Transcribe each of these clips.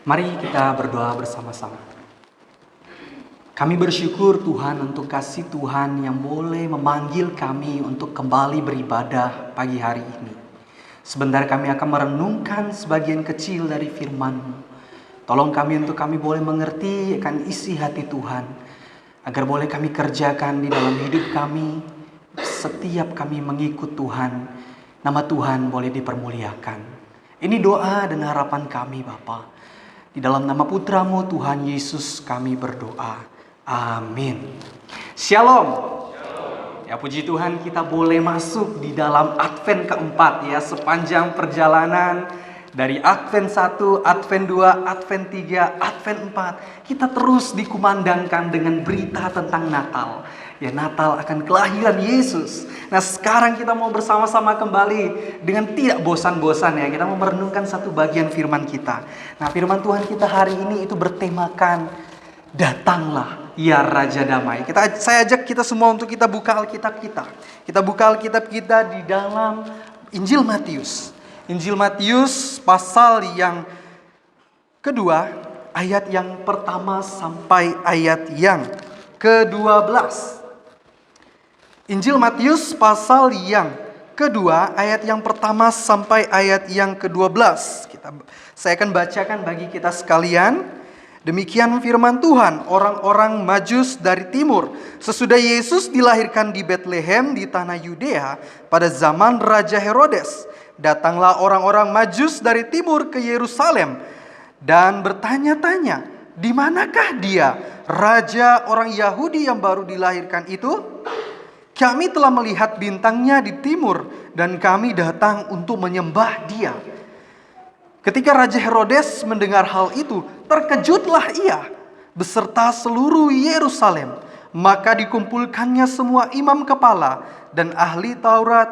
Mari kita berdoa bersama-sama. Kami bersyukur Tuhan untuk kasih Tuhan yang boleh memanggil kami untuk kembali beribadah pagi hari ini. Sebentar kami akan merenungkan sebagian kecil dari firman-Mu. Tolong kami untuk kami boleh mengerti akan isi hati Tuhan, agar boleh kami kerjakan di dalam hidup kami. Setiap kami mengikut Tuhan, nama Tuhan boleh dipermuliakan. Ini doa dan harapan kami Bapa. Di dalam nama Putra-Mu Tuhan Yesus kami berdoa. Amin. Shalom. Ya puji Tuhan, kita boleh masuk di dalam Advent keempat ya. Sepanjang perjalanan dari Advent 1, Advent 2, Advent 3, Advent 4, kita terus dikumandangkan dengan berita tentang Natal. Ya, Natal akan kelahiran Yesus. Nah, sekarang kita mau bersama-sama kembali dengan tidak bosan-bosan ya. Kita mau merenungkan satu bagian firman kita. Nah, firman Tuhan kita hari ini itu bertemakan datanglah ya Raja Damai. Saya ajak kita semua untuk kita buka Alkitab kita. Kita buka Alkitab kita di dalam Injil Matius. Injil Matius pasal yang kedua, ayat yang pertama sampai ayat yang ke-12. Injil Matius pasal yang kedua, ayat yang pertama sampai ayat yang ke-12. Saya akan bacakan bagi kita sekalian. Demikian firman Tuhan, orang-orang Majus dari timur. Sesudah Yesus dilahirkan di Betlehem di tanah Yudea pada zaman Raja Herodes, datanglah orang-orang Majus dari timur ke Yerusalem dan bertanya-tanya, di manakah dia, raja orang Yahudi yang baru dilahirkan itu? Kami telah melihat bintangnya di timur dan kami datang untuk menyembah dia. Ketika Raja Herodes mendengar hal itu, terkejutlah ia beserta seluruh Yerusalem. Maka dikumpulkannya semua imam kepala dan ahli Taurat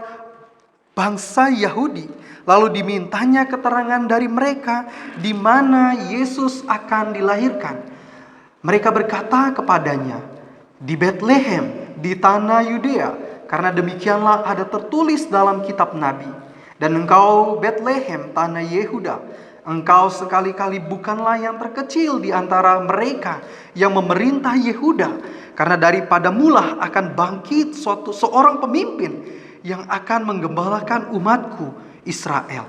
bangsa Yahudi. Lalu dimintanya keterangan dari mereka di mana Yesus akan dilahirkan. Mereka berkata kepadanya, di Betlehem, di tanah Yudea, karena demikianlah ada tertulis dalam kitab Nabi. Dan engkau Betlehem, tanah Yehuda, engkau sekali-kali bukanlah yang terkecil di antara mereka yang memerintah Yehuda. Karena daripada mula akan bangkit seorang pemimpin yang akan menggembalakan umatku Israel.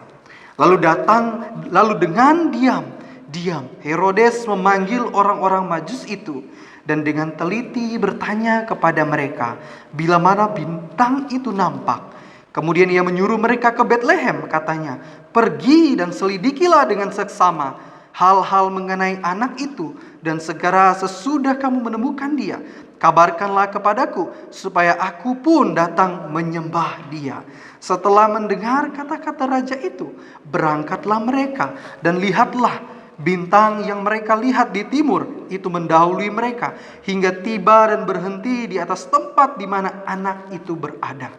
Lalu dengan diam Herodes memanggil orang-orang Majus itu dan dengan teliti bertanya kepada mereka bila mana bintang itu nampak. Kemudian ia menyuruh mereka ke Betlehem, katanya, pergi dan selidikilah dengan seksama hal-hal mengenai anak itu, dan segera sesudah kamu menemukan dia, kabarkanlah kepadaku, supaya aku pun datang menyembah dia. Setelah mendengar kata-kata raja itu, berangkatlah mereka, dan lihatlah, bintang yang mereka lihat di timur itu mendahului mereka, hingga tiba dan berhenti di atas tempat di mana anak itu berada.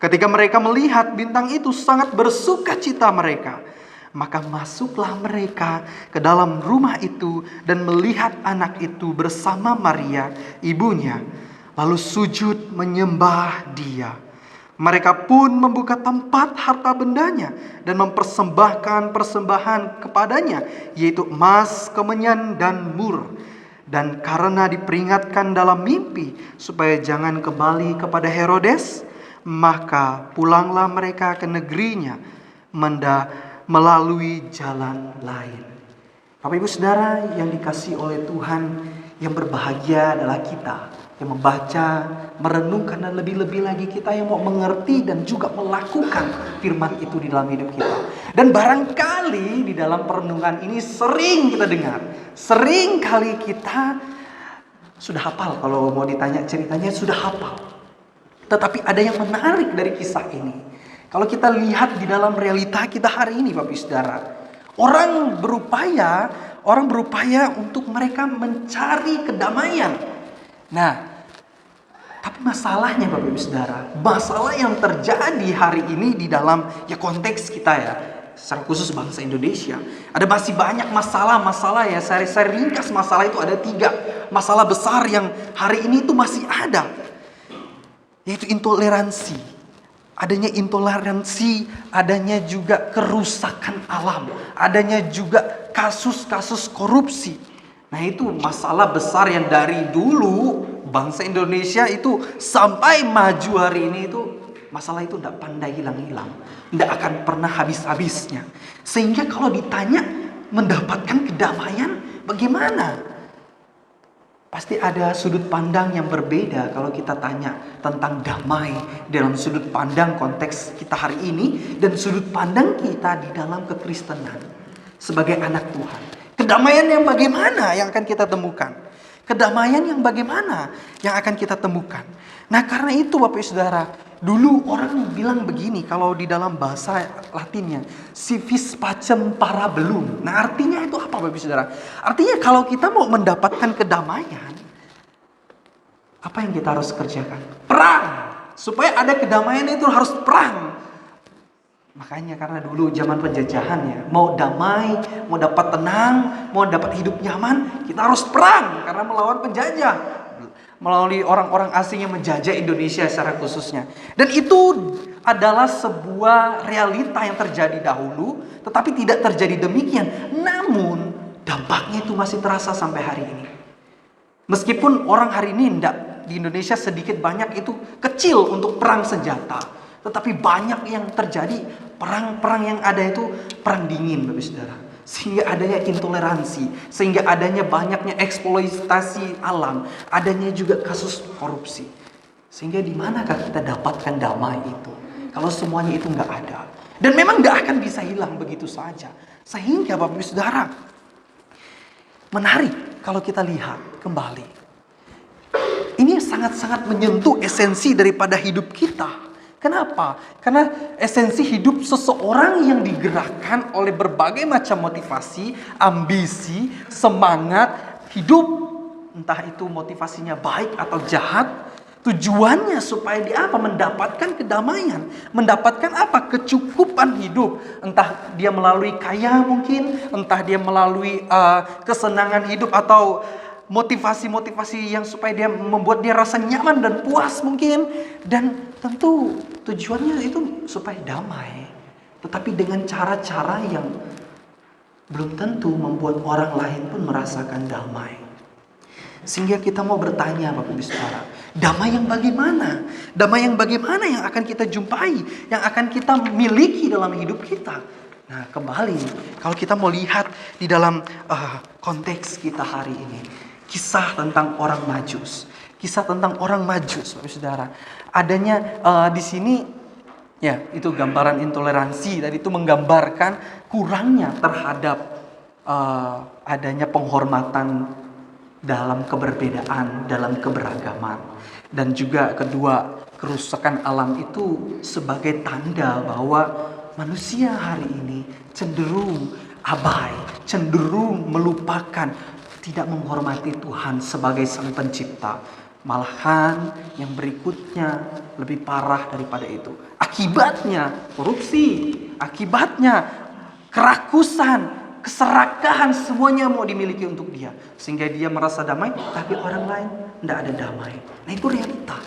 Ketika mereka melihat bintang itu sangat bersuka cita mereka. Maka masuklah mereka ke dalam rumah itu dan melihat anak itu bersama Maria, ibunya. Lalu sujud menyembah dia. Mereka pun membuka tempat harta bendanya dan mempersembahkan persembahan kepadanya, yaitu emas, kemenyan, dan mur. Dan karena diperingatkan dalam mimpi supaya jangan kembali kepada Herodes, maka pulanglah mereka ke negerinya melalui jalan lain. Bapak Ibu Saudara yang dikasihi oleh Tuhan, yang berbahagia adalah kita yang membaca, merenungkan, dan lebih-lebih lagi kita yang mau mengerti dan juga melakukan firman itu di dalam hidup kita. Dan barangkali di dalam perenungan ini sering kita dengar, sering kali kita sudah hafal, kalau mau ditanya ceritanya sudah hafal. Tetapi ada yang menarik dari kisah ini. Kalau kita lihat di dalam realita kita hari ini Bapak Ibu Saudara, orang berupaya untuk mereka mencari kedamaian. Nah, tapi masalahnya Bapak Ibu Saudara, masalah yang terjadi hari ini di dalam konteks kita ya, secara khusus bangsa Indonesia, ada masih banyak masalah ya. Saya ringkas masalah itu ada 3 masalah besar yang hari ini itu masih ada. Yaitu intoleransi. adanya intoleransi, adanya juga kerusakan alam, adanya juga kasus-kasus korupsi. Nah itu masalah besar yang dari dulu bangsa Indonesia itu sampai maju hari ini itu masalah itu tidak pandai hilang-hilang, tidak akan pernah habis-habisnya. Sehingga kalau ditanya mendapatkan kedamaian bagaimana? Pasti ada sudut pandang yang berbeda kalau kita tanya tentang damai dalam sudut pandang konteks kita hari ini dan sudut pandang kita di dalam kekristenan sebagai anak Tuhan. Kedamaian yang bagaimana yang akan kita temukan? Kedamaian yang bagaimana yang akan kita temukan? Nah karena itu Bapak Ibu Saudara, dulu orang bilang begini kalau di dalam bahasa Latinnya, si vis pacem parabellum. Nah artinya itu apa Bapak Ibu Saudara? Artinya kalau kita mau mendapatkan kedamaian, apa yang kita harus kerjakan? Perang! Supaya ada kedamaian itu harus perang. Makanya karena dulu zaman penjajahan ya, mau damai, mau dapat tenang, mau dapat hidup nyaman, kita harus perang karena melawan penjajah. Melalui orang-orang asing yang menjajah Indonesia secara khususnya. Dan itu adalah sebuah realita yang terjadi dahulu, tetapi tidak terjadi demikian. Namun dampaknya itu masih terasa sampai hari ini. Meskipun orang hari ini di Indonesia sedikit banyak itu kecil untuk perang senjata. Tetapi banyak yang terjadi, perang-perang yang ada itu perang dingin Bapak Saudara. Sehingga adanya intoleransi, sehingga adanya banyaknya eksploitasi alam, adanya juga kasus korupsi. Sehingga di manakah kita dapatkan damai itu? Kalau semuanya itu nggak ada. Dan memang nggak akan bisa hilang begitu saja. Sehingga Bapak Ibu Saudara, menarik kalau kita lihat kembali. Ini sangat-sangat menyentuh esensi daripada hidup kita. Kenapa? Karena esensi hidup seseorang yang digerakkan oleh berbagai macam motivasi, ambisi, semangat hidup. Entah itu motivasinya baik atau jahat. Tujuannya supaya dia apa? Mendapatkan kedamaian. Mendapatkan apa? Kecukupan hidup. Entah dia melalui kaya mungkin. Entah dia melalui kesenangan hidup atau motivasi-motivasi yang supaya dia membuat dia rasa nyaman dan puas mungkin. Dan tentu tujuannya itu supaya damai. Tetapi dengan cara-cara yang belum tentu membuat orang lain pun merasakan damai. Sehingga kita mau bertanya Bapak Ibu Saudara, damai yang bagaimana? Damai yang bagaimana yang akan kita jumpai, yang akan kita miliki dalam hidup kita? Nah kembali, kalau kita mau lihat di dalam konteks kita hari ini, kisah tentang orang Majus. Kisah tentang orang Majus, Bapak Saudara. Adanya di sini, ya itu gambaran intoleransi. Tadi itu menggambarkan kurangnya terhadap adanya penghormatan dalam keberbedaan, dalam keberagaman. Dan juga kedua, kerusakan alam itu sebagai tanda bahwa manusia hari ini cenderung abai, cenderung melupakan, tidak menghormati Tuhan sebagai Sang Pencipta. Malahan yang berikutnya lebih parah daripada itu. Akibatnya korupsi, akibatnya kerakusan, keserakahan, semuanya mau dimiliki untuk dia. Sehingga dia merasa damai, tapi orang lain tidak ada damai. Nah itu realita.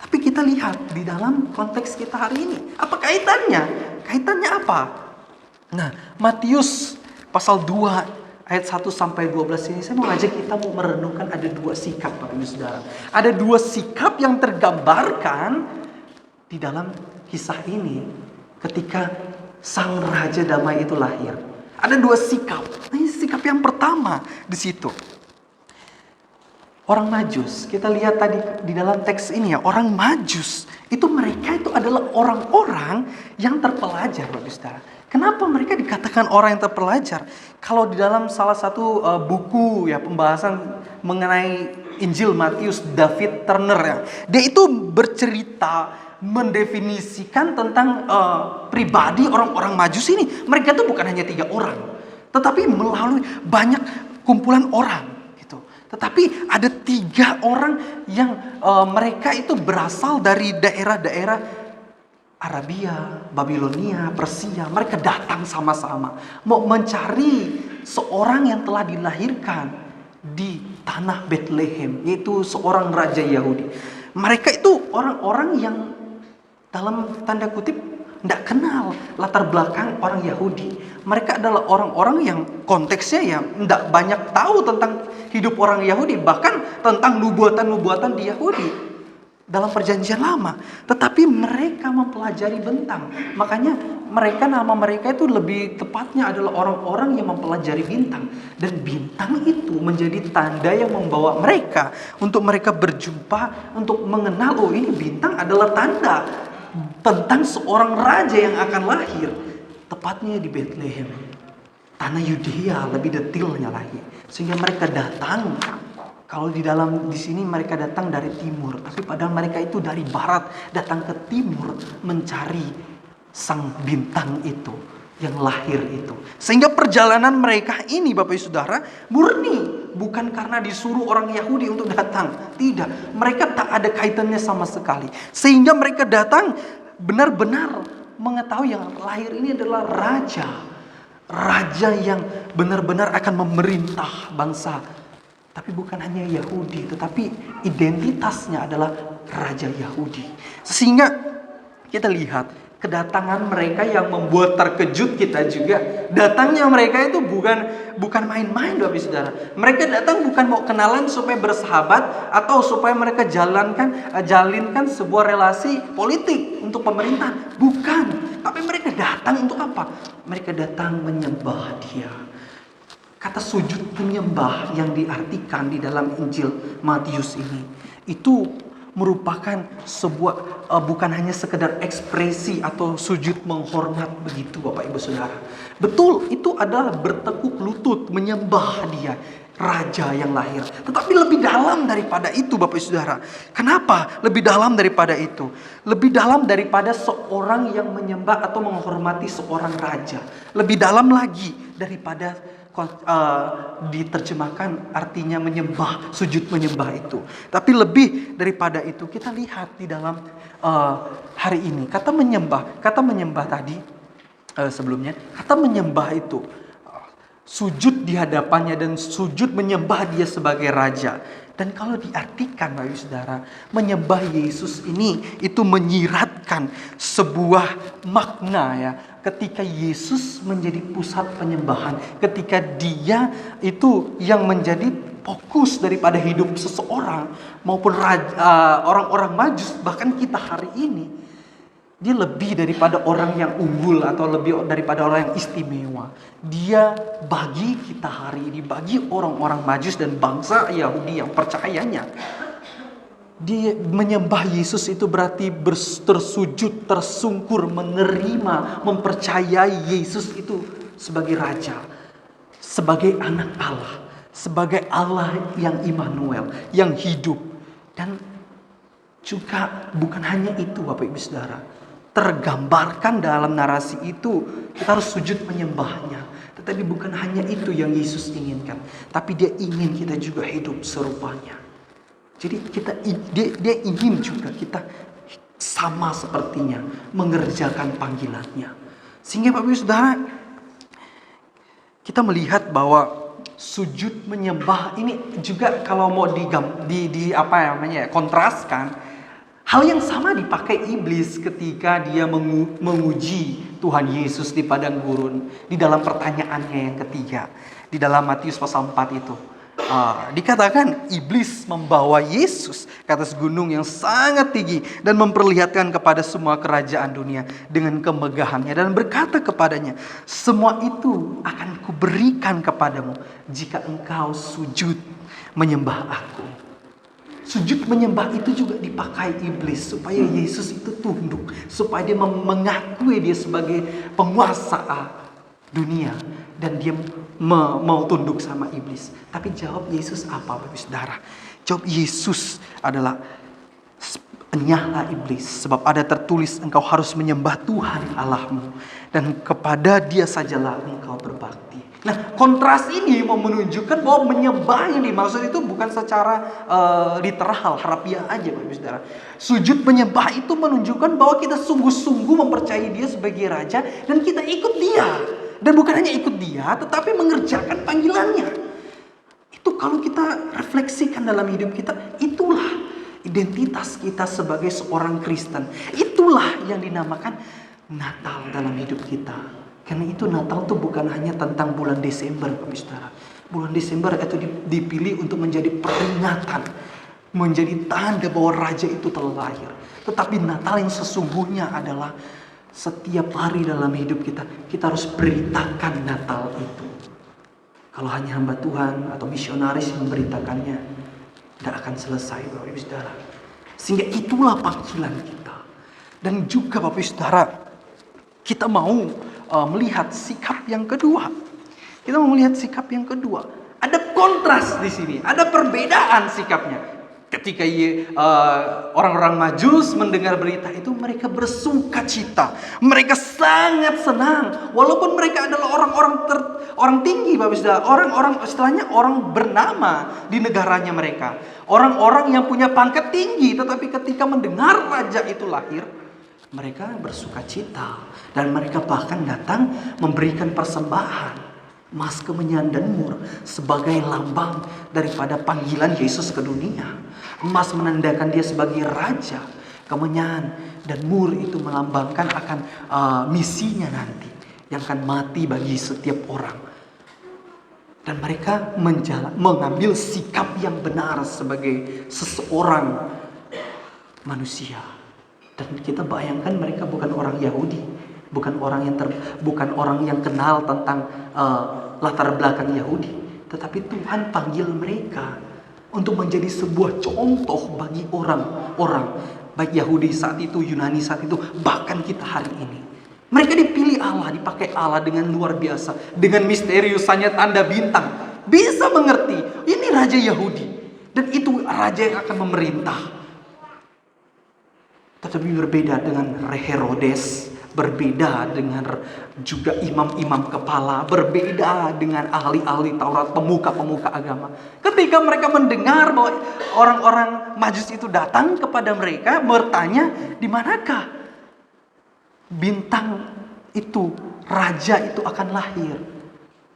Tapi kita lihat di dalam konteks kita hari ini. Apa kaitannya? Kaitannya apa? Nah Matius pasal 2 ayat 1 sampai 12 ini saya mau ngajak kita mau merenungkan ada dua sikap Bapak Ibu Saudara. Ada dua sikap yang tergambarkan di dalam kisah ini ketika sang raja damai itu lahir. Ada dua sikap. Nah, ini sikap yang pertama di situ. Orang Majus, kita lihat tadi di dalam teks ini ya, orang Majus itu mereka itu adalah orang-orang yang terpelajar Bapak Ibu Saudara. Kenapa mereka dikatakan orang yang terpelajar? Kalau di dalam salah satu buku ya pembahasan mengenai Injil Matius, David Turner ya, dia itu bercerita mendefinisikan tentang pribadi orang-orang Majus ini. Mereka itu bukan hanya 3 orang, tetapi melalui banyak kumpulan orang gitu. Tetapi ada 3 orang yang mereka itu berasal dari daerah-daerah Arabia, Babilonia, Persia. Mereka datang sama-sama mau mencari seorang yang telah dilahirkan di tanah Bethlehem, yaitu seorang raja Yahudi. Mereka itu orang-orang yang dalam tanda kutip tidak kenal latar belakang orang Yahudi. Mereka adalah orang-orang yang konteksnya ya tidak banyak tahu tentang hidup orang Yahudi, bahkan tentang nubuatan-nubuatan di Yahudi dalam perjanjian lama. Tetapi mereka mempelajari bintang. Makanya nama mereka itu lebih tepatnya adalah orang-orang yang mempelajari bintang. Dan bintang itu menjadi tanda yang membawa mereka untuk mereka berjumpa, untuk mengenal, oh ini bintang adalah tanda tentang seorang raja yang akan lahir. Tepatnya di Bethlehem, tanah Yudea, lebih detailnya lagi. Sehingga mereka datang. Kalau di sini mereka datang dari timur, tapi padahal mereka itu dari barat datang ke timur mencari sang bintang itu yang lahir itu. Sehingga perjalanan mereka ini Bapak Ibu Saudara murni, bukan karena disuruh orang Yahudi untuk datang. Tidak, mereka tak ada kaitannya sama sekali. Sehingga mereka datang benar-benar mengetahui yang lahir ini adalah raja. Raja yang benar-benar akan memerintah bangsa. Tapi bukan hanya Yahudi, tetapi identitasnya adalah Raja Yahudi. Sehingga kita lihat kedatangan mereka yang membuat terkejut kita juga. Datangnya mereka itu bukan main-main Bapak Saudara. Mereka datang bukan mau kenalan supaya bersahabat atau supaya mereka jalinkan sebuah relasi politik untuk pemerintahan. Bukan. Tapi mereka datang untuk apa? Mereka datang menyembah Dia. Kata sujud menyembah yang diartikan di dalam Injil Matius ini itu merupakan sebuah bukan hanya sekedar ekspresi atau sujud menghormat begitu Bapak Ibu Saudara. Betul, itu adalah bertekuk lutut menyembah Dia, Raja yang lahir. Tetapi lebih dalam daripada itu Bapak Ibu Saudara. Kenapa lebih dalam daripada itu? Lebih dalam daripada seorang yang menyembah atau menghormati seorang raja. Lebih dalam lagi daripada diterjemahkan artinya menyembah, sujud menyembah itu. Tapi lebih daripada itu kita lihat di dalam hari ini kata menyembah tadi sebelumnya, kata menyembah itu sujud di hadapannya dan sujud menyembah Dia sebagai raja. Dan kalau diartikan Bapak Ibu Saudara, menyembah Yesus ini itu menyiratkan sebuah makna ya. Ketika Yesus menjadi pusat penyembahan, ketika Dia itu yang menjadi fokus daripada hidup seseorang maupun orang-orang Majus, bahkan kita hari ini, Dia lebih daripada orang yang unggul atau lebih daripada orang yang istimewa. Dia bagi kita hari ini, bagi orang-orang Majus dan bangsa Yahudi yang percayanya, dia menyembah Yesus itu berarti tersujud, tersungkur, menerima, mempercayai Yesus itu sebagai Raja, sebagai anak Allah, sebagai Allah yang Immanuel, yang hidup. Dan juga bukan hanya itu Bapak Ibu Saudara, tergambarkan dalam narasi itu kita harus sujud menyembahnya. Tetapi bukan hanya itu yang Yesus inginkan, tapi Dia ingin kita juga hidup serupanya. Jadi dia ingin juga kita sama sepertinya mengerjakan panggilannya. Sehingga Bapak Ibu Saudara, kita melihat bahwa sujud menyembah ini juga kalau mau kontraskan, hal yang sama dipakai iblis ketika dia menguji Tuhan Yesus di padang gurun di dalam pertanyaannya yang ketiga di dalam Matius pasal 4 itu. Dikatakan iblis membawa Yesus ke atas gunung yang sangat tinggi dan memperlihatkan kepada semua kerajaan dunia dengan kemegahannya dan berkata kepadanya, semua itu akan kuberikan kepadamu jika engkau sujud menyembah aku. Sujud menyembah itu juga dipakai iblis supaya Yesus itu tunduk, supaya dia mengakui dia sebagai penguasa dunia dan dia mau tunduk sama iblis. Tapi jawab Yesus apa Bapak Saudara? Jawab Yesus adalah, enyahlah iblis, sebab ada tertulis engkau harus menyembah Tuhan Allahmu dan kepada Dia sajalah engkau berbakti. Nah, kontras ini mau menunjukkan bahwa menyembah yang dimaksud itu bukan secara literal, harafiah aja Bapak Saudara. Sujud menyembah itu menunjukkan bahwa kita sungguh-sungguh mempercayai Dia sebagai Raja dan kita ikut Dia. Dan bukan hanya ikut Dia, tetapi mengerjakan panggilannya. Itu kalau kita refleksikan dalam hidup kita, itulah identitas kita sebagai seorang Kristen. Itulah yang dinamakan Natal dalam hidup kita. Karena itu Natal itu bukan hanya tentang bulan Desember, Bapak Saudara. Bulan Desember itu dipilih untuk menjadi peringatan, menjadi tanda bahwa Raja itu telah lahir. Tetapi Natal yang sesungguhnya adalah setiap hari dalam hidup kita, kita harus beritakan Natal itu. Kalau hanya hamba Tuhan atau misionaris yang memberitakannya, tidak akan selesai, Bapak Ibu Saudara. Sehingga itulah panggilan kita. Dan juga Bapak Ibu Saudara, kita mau melihat sikap yang kedua. Kita mau melihat sikap yang kedua. Ada kontras di sini, ada perbedaan sikapnya. Ketika orang-orang Majus mendengar berita itu, mereka bersuka cita. Mereka sangat senang. Walaupun mereka adalah orang tinggi, Bapak Saudara. Orang-orang istilahnya orang bernama di negaranya mereka. Orang-orang yang punya pangkat tinggi. Tetapi ketika mendengar raja itu lahir, mereka bersuka cita. Dan mereka bahkan datang memberikan persembahan. Emas, kemenyan, dan mur sebagai lambang daripada panggilan Yesus ke dunia. Emas menandakan dia sebagai raja. Kemenyan dan mur itu melambangkan akan misinya nanti, yang akan mati bagi setiap orang. Dan mereka mengambil sikap yang benar sebagai seseorang manusia. Dan kita bayangkan mereka bukan orang Yahudi, bukan orang yang kenal tentang latar belakang Yahudi, tetapi Tuhan panggil mereka untuk menjadi sebuah contoh bagi orang-orang baik Yahudi saat itu, Yunani saat itu, bahkan kita hari ini. Mereka dipilih Allah, dipakai Allah dengan luar biasa, dengan misteriusnya tanda bintang. Bisa mengerti, ini Raja Yahudi, dan itu Raja yang akan memerintah. Tetapi berbeda dengan Herodes, berbeda dengan juga imam-imam kepala, berbeda dengan ahli-ahli Taurat, pemuka-pemuka agama. Ketika mereka mendengar bahwa orang-orang Majus itu datang kepada mereka bertanya, di manakah bintang itu, raja itu akan lahir?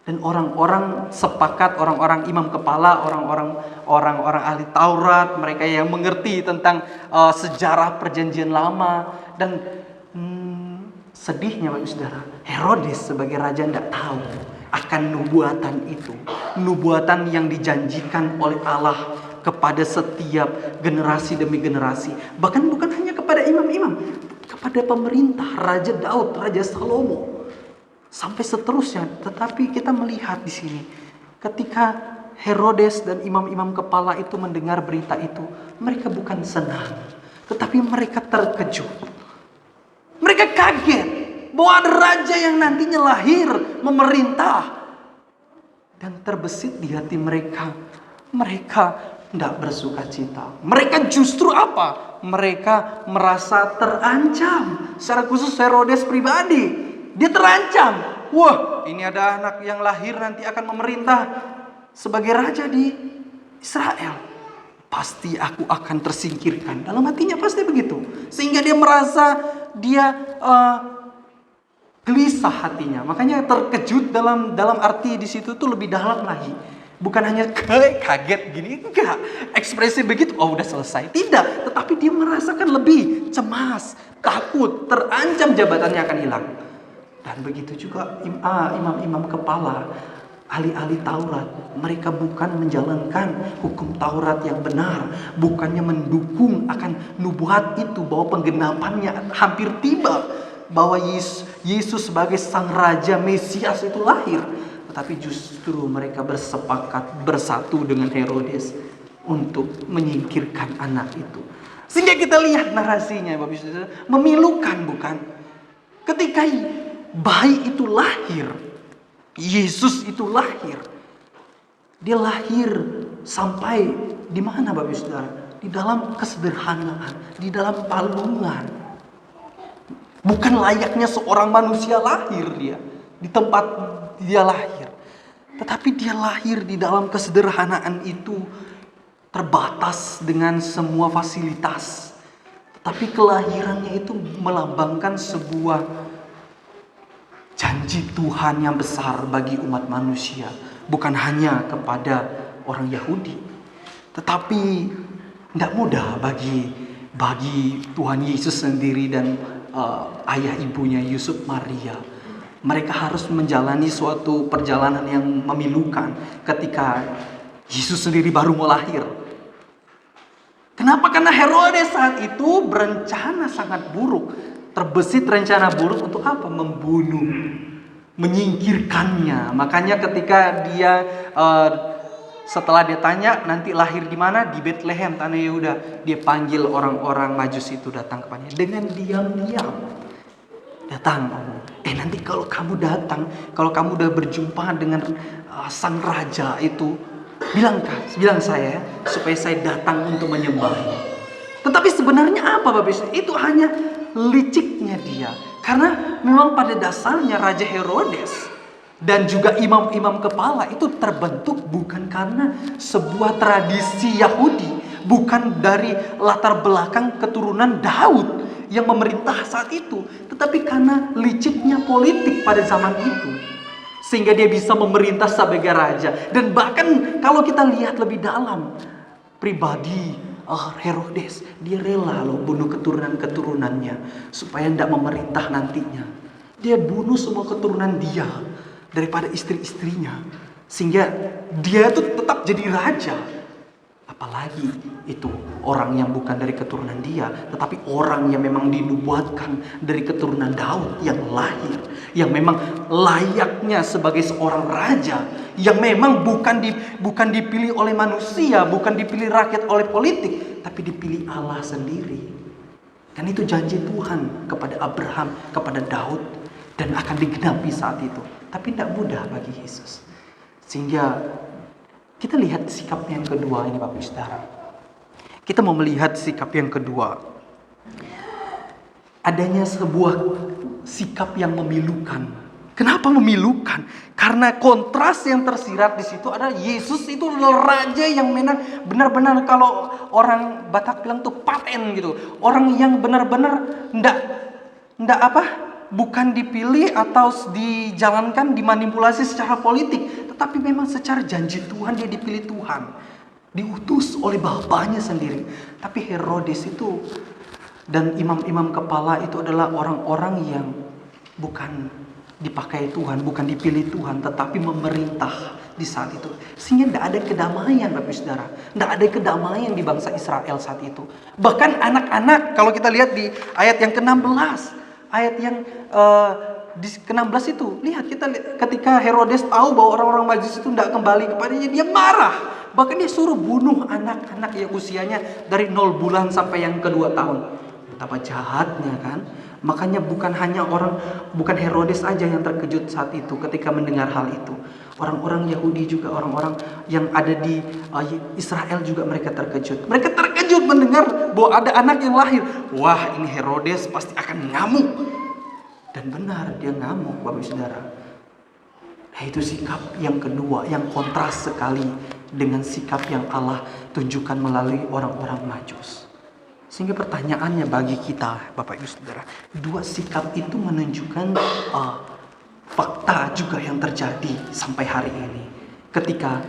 Dan orang-orang sepakat, orang-orang imam kepala, orang-orang ahli Taurat, mereka yang mengerti tentang sejarah perjanjian lama. Dan sedihnya Bapak Saudara, Herodes sebagai raja tidak tahu akan nubuatan itu. Nubuatan yang dijanjikan oleh Allah kepada setiap generasi demi generasi. Bahkan bukan hanya kepada imam-imam, kepada pemerintah, Raja Daud, Raja Salomo, sampai seterusnya. Tetapi kita melihat di sini, ketika Herodes dan imam-imam kepala itu mendengar berita itu, mereka bukan senang, tetapi mereka terkejut. Mereka kaget bahwa ada raja yang nantinya lahir memerintah. Dan terbesit di hati mereka, mereka tidak bersuka cita. Mereka justru apa? Mereka merasa terancam. Secara khusus Herodes pribadi, dia terancam. Wah, ini ada anak yang lahir nanti akan memerintah sebagai raja di Israel. Pasti aku akan tersingkirkan. Dalam hatinya pasti begitu. Sehingga dia merasa dia gelisah hatinya. Makanya terkejut dalam arti di situ tuh lebih dalam lagi. Bukan hanya kaget gini, enggak. Ekspresi begitu, oh udah selesai. Tidak, tetapi dia merasakan lebih cemas, takut, terancam jabatannya akan hilang. Dan begitu juga imam-imam kepala, ahli-ahli Taurat, mereka bukan menjalankan hukum Taurat yang benar, bukannya mendukung akan nubuat itu bahwa penggenapannya hampir tiba, bahwa Yesus sebagai sang raja Mesias itu lahir. Tetapi justru mereka bersepakat bersatu dengan Herodes untuk menyingkirkan anak itu. Sehingga kita lihat narasinya, Bapak Ibu, memilukan bukan? Ketika bayi itu lahir, Yesus itu lahir. Dia lahir sampai di mana Bapak Ibu Saudara? Di dalam kesederhanaan, di dalam palungan. Bukan layaknya seorang manusia lahir dia di tempat dia lahir. Tetapi dia lahir di dalam kesederhanaan itu, terbatas dengan semua fasilitas. Tetapi kelahirannya itu melambangkan sebuah janji Tuhan yang besar bagi umat manusia. Bukan hanya kepada orang Yahudi, tetapi Tidak mudah bagi Tuhan Yesus sendiri dan ayah ibunya Yusuf Maria. Mereka harus menjalani suatu perjalanan yang memilukan ketika Yesus sendiri baru mau lahir. Kenapa? Karena Herodes saat itu berencana sangat buruk. Terbesit rencana buruk untuk apa? Membunuh, menyingkirkannya. Makanya ketika dia setelah dia tanya nanti lahir di mana, di Bethlehem tanah Yehuda, dia panggil orang-orang Majus itu datang kepadanya dengan diam-diam. Datang, nanti kalau kamu datang, kalau kamu udah berjumpa dengan sang raja itu, bilang saya supaya saya datang untuk menyembahnya. Tetapi sebenarnya apa Bapak Ibu? Itu hanya liciknya dia. Karena memang pada dasarnya Raja Herodes dan juga imam-imam kepala itu terbentuk bukan karena sebuah tradisi Yahudi, bukan dari latar belakang keturunan Daud yang memerintah saat itu, tetapi karena liciknya politik pada zaman itu, sehingga dia bisa memerintah sebagai raja. Dan bahkan kalau kita lihat lebih dalam, pribadi Herodes, dia rela loh bunuh keturunan-keturunannya supaya tidak memerintah nantinya. Dia bunuh semua keturunan dia daripada istri-istrinya, sehingga dia itu tetap jadi raja. Apalagi itu orang yang bukan dari keturunan dia, tetapi orang yang memang dinubuatkan dari keturunan Daud yang lahir, yang memang layaknya sebagai seorang raja, yang memang bukan dipilih oleh manusia, bukan dipilih rakyat oleh politik, tapi dipilih Allah sendiri. Dan itu janji Tuhan kepada Abraham, kepada Daud, dan akan digenapi saat itu. Tapi tidak mudah bagi Yesus. Sehingga kita lihat sikap yang kedua ini Bapak Saudara. Kita mau melihat sikap yang kedua. Adanya sebuah sikap yang memilukan. Kenapa memilukan? Karena kontras yang tersirat di situ adalah Yesus itu raja yang memang benar-benar, kalau orang Batak bilang tuh paten gitu. Orang yang benar-benar bukan dipilih atau dijalankan, dimanipulasi secara politik, tetapi memang secara janji Tuhan dia dipilih Tuhan, diutus oleh Bapaknya sendiri. Tapi Herodes itu dan imam-imam kepala itu adalah orang-orang yang bukan dipakai Tuhan, bukan dipilih Tuhan, tetapi memerintah di saat itu. Sehingga tidak ada kedamaian Bapak Saudara, tidak ada kedamaian di bangsa Israel saat itu. Bahkan anak-anak, kalau kita lihat di ayat yang ke-16, ayat yang di ke-16 itu, lihat ketika Herodes tahu bahwa orang-orang Majus itu tidak kembali kepadanya, dia marah. Bahkan dia suruh bunuh anak-anak yang usianya dari 0 bulan sampai yang ke-2 tahun. Betapa jahatnya kan? Makanya bukan Herodes aja yang terkejut saat itu ketika mendengar hal itu. Orang-orang Yahudi juga, orang-orang yang ada di Israel juga mereka terkejut. Mereka terkejut mendengar bahwa ada anak yang lahir. Wah, ini Herodes pasti akan ngamuk. Dan benar, dia ngamuk Bapak Saudara. Nah, itu sikap yang kedua, yang kontras sekali dengan sikap yang Allah tunjukkan melalui orang-orang Majus. Sehingga pertanyaannya bagi kita Bapak Ibu Saudara, dua sikap itu menunjukkan fakta juga yang terjadi sampai hari ini ketika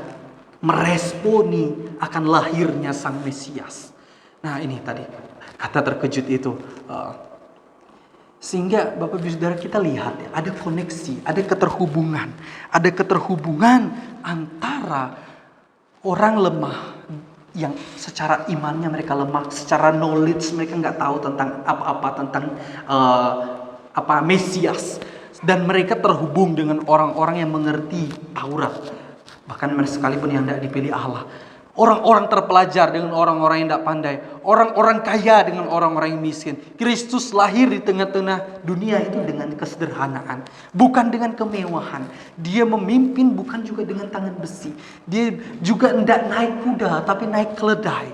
meresponi akan lahirnya Sang Mesias. Nah, ini tadi kata terkejut itu. Sehingga Bapak Ibu Saudara, kita lihat ya, ada koneksi, ada keterhubungan antara orang lemah yang secara imannya mereka lemah, secara knowledge mereka nggak tahu tentang apa-apa tentang Mesias, dan mereka terhubung dengan orang-orang yang mengerti Taurat, bahkan mereka sekalipun yang tidak dipilih Allah. Orang-orang terpelajar dengan orang-orang yang tidak pandai, orang-orang kaya dengan orang-orang yang miskin. Kristus lahir di tengah-tengah dunia itu dengan kesederhanaan, bukan dengan kemewahan. Dia memimpin bukan juga dengan tangan besi. Dia juga tidak naik kuda, tapi naik keledai.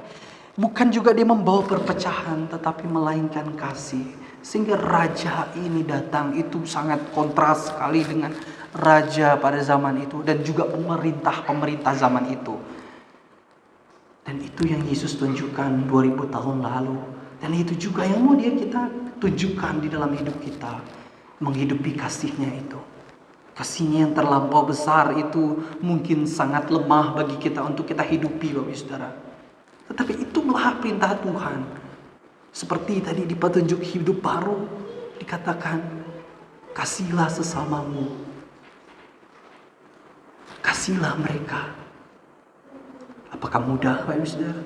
Bukan juga dia membawa perpecahan, tetapi melainkan kasih. Sehingga raja ini datang itu sangat kontras sekali dengan raja pada zaman itu dan juga pemerintah zaman itu. Dan itu yang Yesus tunjukkan 2000 tahun lalu. Dan itu juga yang mau kita tunjukkan di dalam hidup kita. Menghidupi kasihnya itu. Kasihnya yang terlampau besar itu mungkin sangat lemah bagi kita untuk kita hidupi Bapak Saudara. Tetapi itulah perintah Tuhan. Seperti tadi di petunjuk hidup baru dikatakan, kasihilah sesamamu. Kasihlah mereka. Apakah mudah, Bapak Ibu Saudara?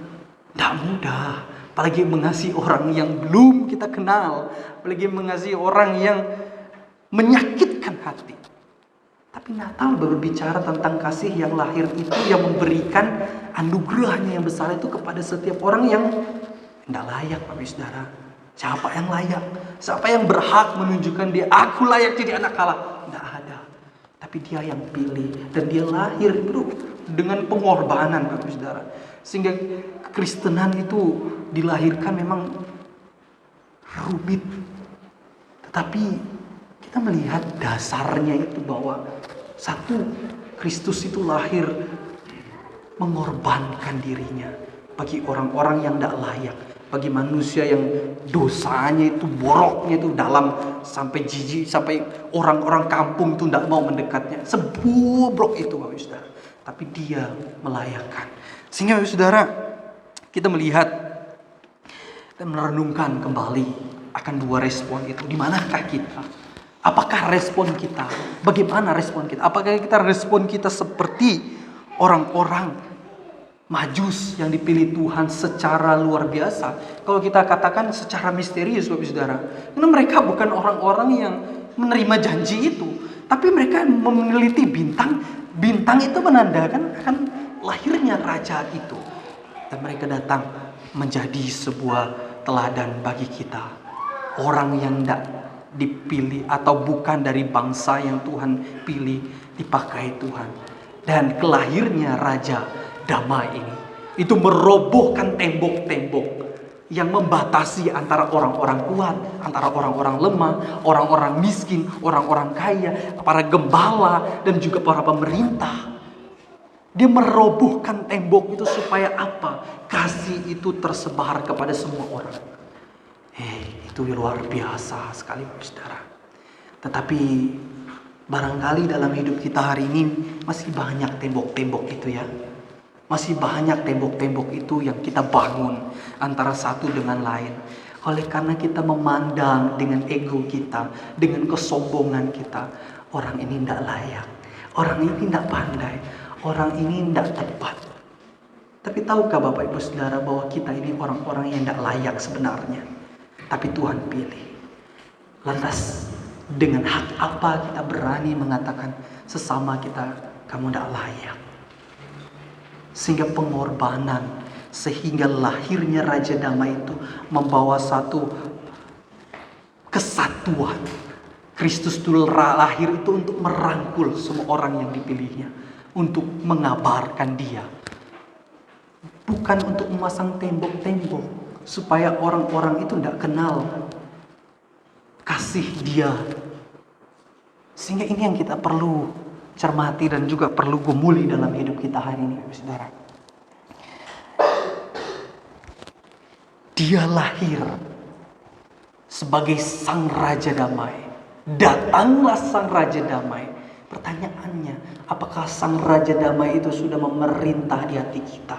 Tidak mudah. Apalagi mengasihi orang yang belum kita kenal. Apalagi mengasihi orang yang menyakitkan hati. Tapi Natal berbicara tentang kasih yang lahir itu, yang memberikan anugerahnya yang besar itu kepada setiap orang yang tidak layak, Bapak Ibu Saudara. Siapa yang layak? Siapa yang berhak menunjukkan dia, aku layak jadi anak Allah? Tidak ada. Tapi dia yang pilih. Dan dia lahir itu dengan pengorbanan, Bapak Ibu Saudara. Sehingga kekristenan itu dilahirkan memang rumit. Tetapi kita melihat dasarnya itu bahwa satu, Kristus itu lahir mengorbankan dirinya bagi orang-orang yang tidak layak, bagi manusia yang dosanya itu, boroknya itu dalam, sampai jijik, sampai orang-orang kampung itu tidak mau mendekatnya. Sebobrok itu, Bapak Ibu Saudara. Tapi dia melayakkan. Sehingga Bapak Ibu Saudara, kita melihat dan merenungkan kembali akan dua respon itu. Di manakah kita? Apakah respon kita? Bagaimana respon kita? Apakah kita respon kita seperti orang-orang Majus yang dipilih Tuhan secara luar biasa? Kalau kita katakan secara misterius, Bapak Saudara. Karena mereka bukan orang-orang yang menerima janji itu. Tapi mereka meneliti bintang. Bintang itu menandakan akan lahirnya raja itu. Dan mereka datang menjadi sebuah teladan bagi kita. Orang yang tidak dipilih atau bukan dari bangsa yang Tuhan pilih, dipakai Tuhan. Dan kelahirnya Raja Damai ini, itu merobohkan tembok-tembok yang membatasi antara orang-orang kuat, antara orang-orang lemah, orang-orang miskin, orang-orang kaya, para gembala, dan juga para pemerintah. Dia merobohkan tembok itu supaya apa? Kasih itu tersebar kepada semua orang. Itu luar biasa sekali, Saudara. Tetapi barangkali dalam hidup kita hari ini masih banyak tembok-tembok itu ya. Masih banyak tembok-tembok itu yang kita bangun antara satu dengan lain. Oleh karena kita memandang dengan ego kita, dengan kesombongan kita, orang ini tidak layak, orang ini tidak pandai, orang ini tidak tepat. Tapi tahukah Bapak Ibu Saudara bahwa kita ini orang-orang yang tidak layak sebenarnya? Tapi Tuhan pilih. Lantas dengan hak apa kita berani mengatakan sesama kita, kamu tidak layak? Sehingga pengorbanan, sehingga lahirnya Raja Damai itu membawa satu kesatuan. Kristus itu lahir itu untuk merangkul semua orang yang dipilihnya, untuk mengabarkan dia. Bukan untuk memasang tembok-tembok supaya orang-orang itu tidak kenal kasih dia. Sehingga ini yang kita perlu cermati dan juga perlu gumuli dalam hidup kita hari ini, Saudara. Dia lahir sebagai Sang Raja Damai. Datanglah Sang Raja Damai. Pertanyaannya, apakah Sang Raja Damai itu sudah memerintah di hati kita?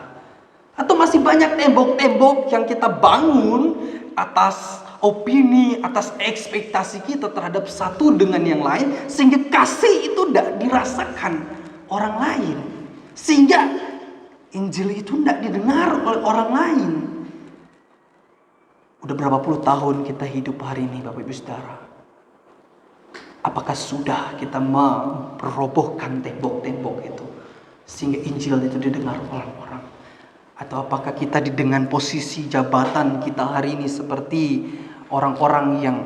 Atau masih banyak tembok-tembok yang kita bangun atas opini, atas ekspektasi kita terhadap satu dengan yang lain, sehingga kasih itu tidak dirasakan orang lain, sehingga Injil itu tidak didengar oleh orang lain. Udah berapa puluh tahun kita hidup hari ini, Bapak Ibu Saudara? Apakah sudah kita merobohkan tembok-tembok itu sehingga Injil itu didengar orang-orang? Atau apakah kita dengan posisi jabatan kita hari ini seperti orang-orang yang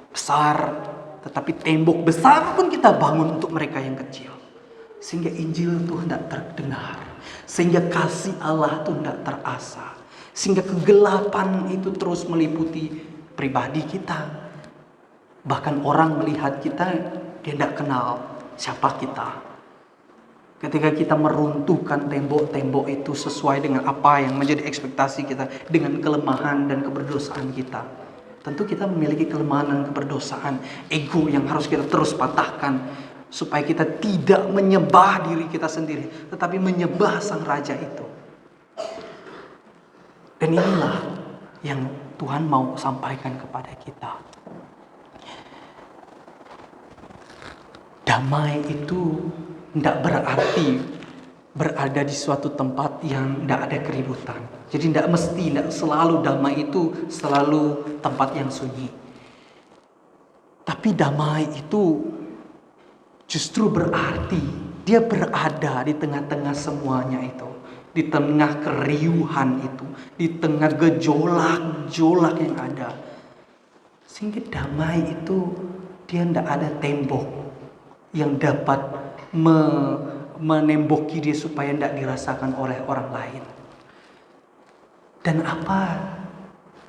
besar, tetapi tembok besar pun kita bangun untuk mereka yang kecil, sehingga Injil itu tidak terdengar, sehingga kasih Allah itu tidak terasa, sehingga kegelapan itu terus meliputi pribadi kita. Bahkan orang melihat kita, dia tidak kenal siapa kita. Ketika kita meruntuhkan tembok-tembok itu sesuai dengan apa yang menjadi ekspektasi kita, dengan kelemahan dan keberdosaan kita. Tentu kita memiliki kelemahan dan keberdosaan, ego yang harus kita terus patahkan, supaya kita tidak menyembah diri kita sendiri, tetapi menyembah Sang Raja itu. Dan inilah yang Tuhan mau sampaikan kepada kita. Damai itu tidak berarti berada di suatu tempat yang tidak ada keributan. Jadi tidak selalu damai itu selalu tempat yang sunyi. Tapi damai itu justru berarti dia berada di tengah-tengah semuanya itu. Di tengah keriuhan itu. Di tengah gejolak-gejolak yang ada. Sehingga damai itu dia tidak ada tembok yang dapat menemboki dia supaya tidak dirasakan oleh orang lain. Dan apa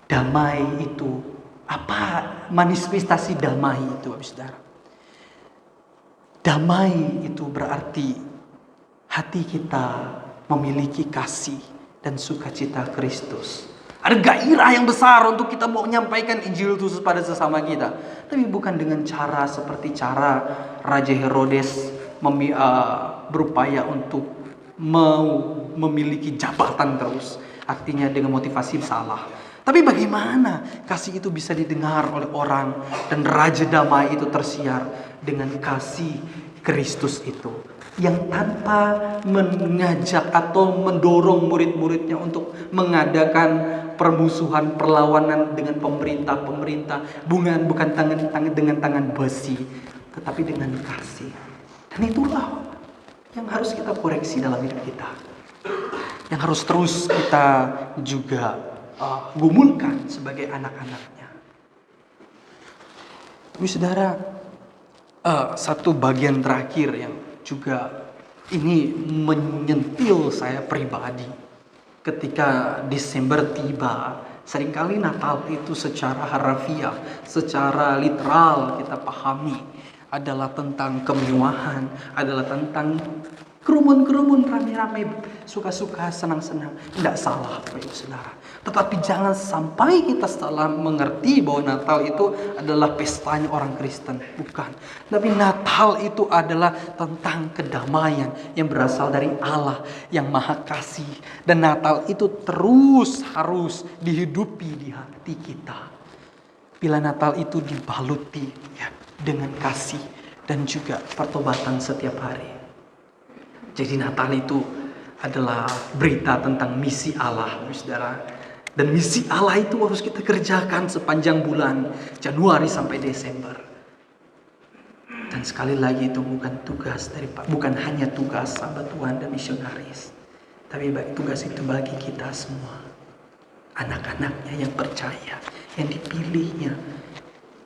damai itu? Apa manifestasi damai itu, Bapak Saudara? Damai itu berarti hati kita memiliki kasih dan sukacita Kristus. Ada gairah yang besar untuk kita mau menyampaikan Injil Yesus pada sesama kita. Tapi bukan dengan cara seperti cara Raja Herodes berupaya untuk memiliki jabatan terus. Artinya dengan motivasi salah. Tapi bagaimana kasih itu bisa didengar oleh orang dan Raja Damai itu tersiar dengan kasih Kristus itu. Yang tanpa mengajak atau mendorong murid-muridnya untuk mengadakan permusuhan, perlawanan dengan pemerintah, bukan dengan tangan besi, tetapi dengan kasih. Dan itulah yang harus kita koreksi dalam hidup kita, yang harus terus kita juga gumulkan sebagai anak-anaknya. Tapi saudara, satu bagian terakhir yang juga ini menyentil saya pribadi. Ketika Desember tiba, seringkali Natal itu secara harfiah, secara literal kita pahami adalah tentang kemewahan, adalah tentang kerumun-kerumun, rame-rame, suka-suka, senang-senang. Tidak salah, Bapak Saudara. Tetapi jangan sampai kita salah mengerti bahwa Natal itu adalah pestanya orang Kristen. Bukan. Tapi Natal itu adalah tentang kedamaian yang berasal dari Allah yang Maha Kasih. Dan Natal itu terus harus dihidupi di hati kita. Bila Natal itu dibaluti dengan kasih dan juga pertobatan setiap hari. Jadi Natal itu adalah berita tentang misi Allah, saudara. Dan misi Allah itu harus kita kerjakan sepanjang bulan Januari sampai Desember. Dan sekali lagi itu bukan hanya tugas sahabat Tuhan dan misionaris, tapi tugas itu bagi kita semua, anak-anaknya yang percaya, yang dipilihnya,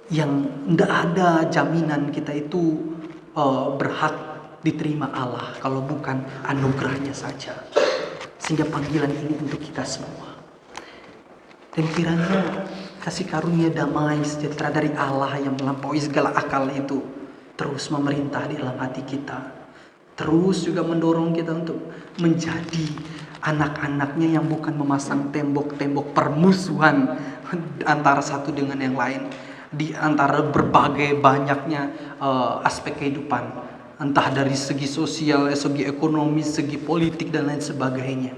yang tidak ada jaminan kita itu berhak diterima Allah kalau bukan anugerahnya saja. Sehingga panggilan ini untuk kita semua. Dan kiranya kasih karunia damai sejahtera dari Allah yang melampaui segala akal itu terus memerintah di dalam hati kita. Terus juga mendorong kita untuk menjadi anak-anaknya yang bukan memasang tembok-tembok permusuhan antara satu dengan yang lain. Di antara berbagai banyaknya aspek kehidupan. Entah dari segi sosial, segi ekonomi, segi politik dan lain sebagainya.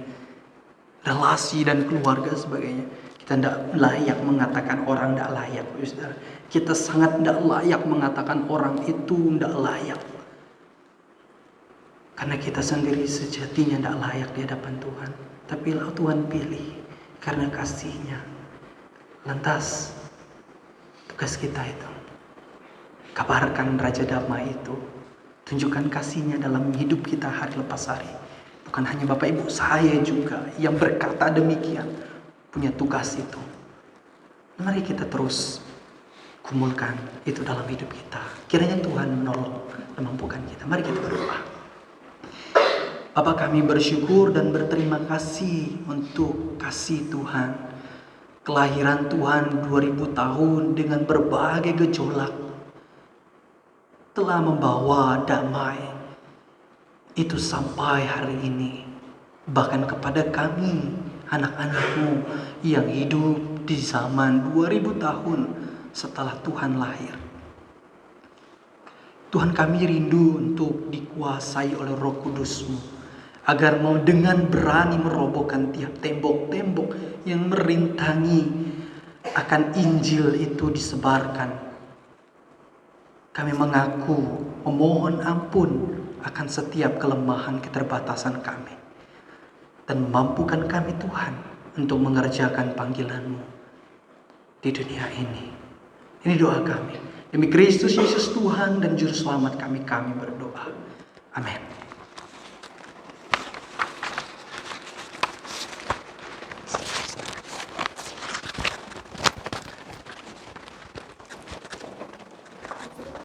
Relasi dan keluarga sebagainya. Kita tidak layak mengatakan orang tidak layak, saudara. Kita sangat tidak layak mengatakan orang itu tidak layak. Karena kita sendiri sejatinya tidak layak di hadapan Tuhan. Tapi Tuhan pilih karena kasih-Nya. Lantas tugas kita itu kabarkan Raja Damai itu. Tunjukkan kasih-Nya dalam hidup kita hari lepas hari. Bukan hanya Bapak Ibu, saya juga yang berkata demikian punya tugas itu. Mari kita terus kumulkan itu dalam hidup kita. Kiranya Tuhan menolong dan mampukan kita. Mari kita berdoa. Bapa, kami bersyukur dan berterima kasih untuk kasih Tuhan. Kelahiran Tuhan 2000 tahun dengan berbagai gejolak telah membawa damai itu sampai hari ini. Bahkan kepada kami, anak-anak-Mu yang hidup di zaman 2000 tahun setelah Tuhan lahir. Tuhan, kami rindu untuk dikuasai oleh Roh Kudus-Mu agar mau dengan berani merobohkan tiap tembok-tembok yang merintangi akan Injil itu disebarkan. Kami mengaku memohon ampun akan setiap kelemahan keterbatasan kami. Dan mampukan kami Tuhan untuk mengerjakan panggilan-Mu di dunia ini. Ini doa kami. Demi Kristus Yesus Tuhan dan Juru Selamat kami berdoa. Amin.